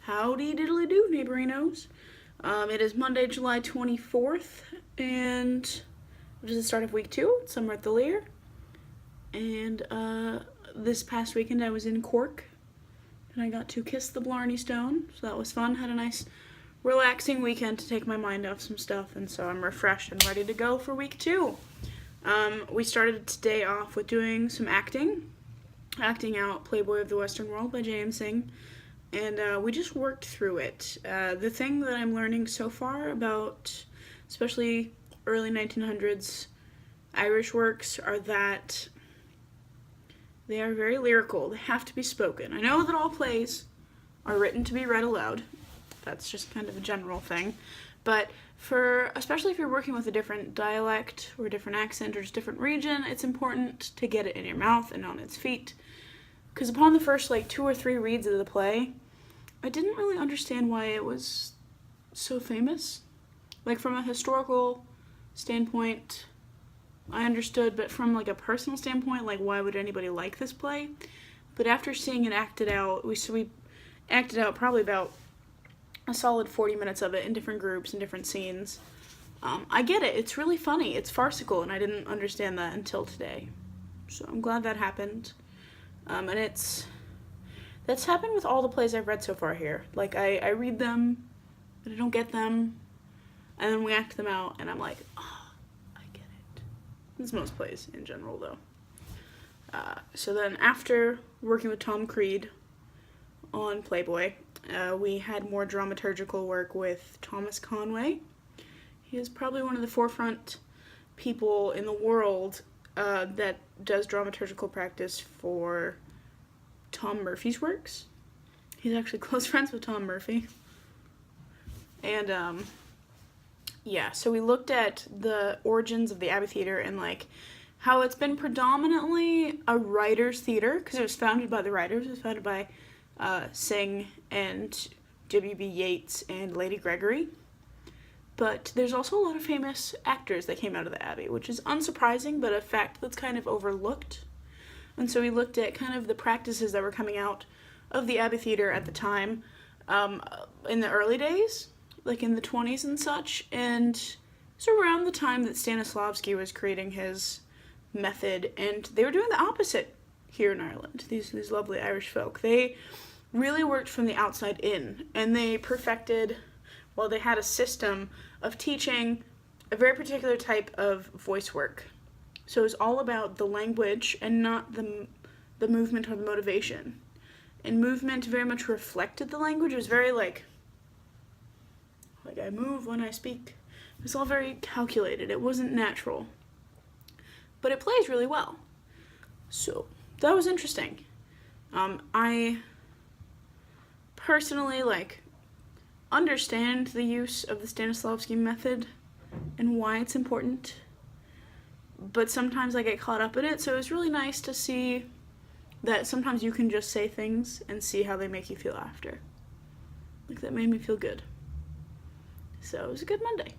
Howdy diddly do, neighborinos. It is Monday, July 24th, and it is the start of week 2 at Summer at the Lear. And this past weekend I was in Cork, and I got to kiss the Blarney Stone, so that was fun. Had a nice, relaxing weekend to take my mind off some stuff, and so I'm refreshed and ready to go for week 2. We started today off with doing some acting out Playboy of the Western World by J.M. Singh. And we just worked through it. The thing that I'm learning so far about, especially early 1900s Irish works, are that they are very lyrical. They have to be spoken. I know that all plays are written to be read aloud. That's just kind of a general thing. But especially if you're working with a different dialect or a different accent or just different region, it's important to get it in your mouth and on its feet. Because upon the first 2 or 3 reads of the play, I didn't really understand why it was so famous. From a historical standpoint, I understood, but from a personal standpoint, why would anybody like this play? But after seeing it acted out, we acted out probably about a solid 40 minutes of it in different groups and different scenes. I get it. It's really funny. It's farcical, and I didn't understand that until today. So I'm glad that happened. And that's happened with all the plays I've read so far here. I read them, but I don't get them, and then we act them out, and I'm like, oh, I get it. It's most plays in general, though. So then after working with Tom Creed on Playboy, we had more dramaturgical work with Thomas Conway. He is probably one of the forefront people in the world that does dramaturgical practice for Tom Murphy's works. He's actually close friends with Tom Murphy. And, so we looked at the origins of the Abbey Theatre and, how it's been predominantly a writer's theatre, because it was founded by the writers. It was founded by Singh and W.B. Yeats and Lady Gregory. But there's also a lot of famous actors that came out of the Abbey, which is unsurprising, but a fact that's kind of overlooked. And so we looked at kind of the practices that were coming out of the Abbey Theatre at the time, in the early days, in the 20s and such. And so around the time that Stanislavski was creating his method, and they were doing the opposite here in Ireland, these lovely Irish folk. They really worked from the outside in, and they they had a system of teaching a very particular type of voice work. So it was all about the language and not the movement or the motivation. And movement very much reflected the language. It was very I move when I speak. It was all very calculated. It wasn't natural. But it plays really well. So that was interesting. I personally understand the use of the Stanislavski method and why it's important, but sometimes I get caught up in it, so it was really nice to see that sometimes you can just say things and see how they make you feel after. That made me feel good. So it was a good Monday.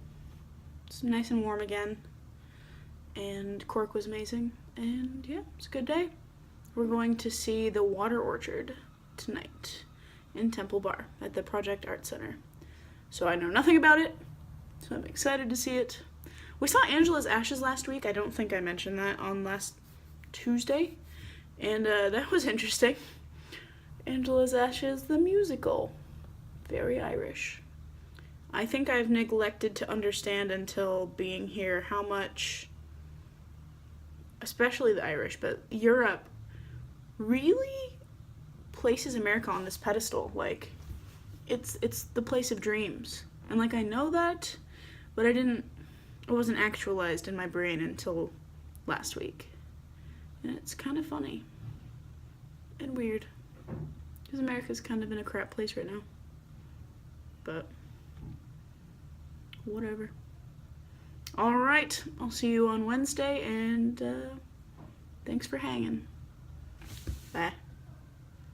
It's nice and warm again, and Cork was amazing, and yeah, it's a good day. We're going to see The Water Orchard tonight in Temple Bar at the Project Art Center. So I know nothing about it, so I'm excited to see it. We saw Angela's Ashes last week. I don't think I mentioned that on last Tuesday, and that was interesting. Angela's Ashes, the musical. Very Irish. I think I've neglected to understand until being here how much, especially the Irish, but Europe really places America on this pedestal. It's the place of dreams. And I know that, but it wasn't actualized in my brain until last week. And it's kind of funny. And weird. Because America's kind of in a crap place right now. But whatever. Alright, I'll see you on Wednesday, and thanks for hanging. Bye.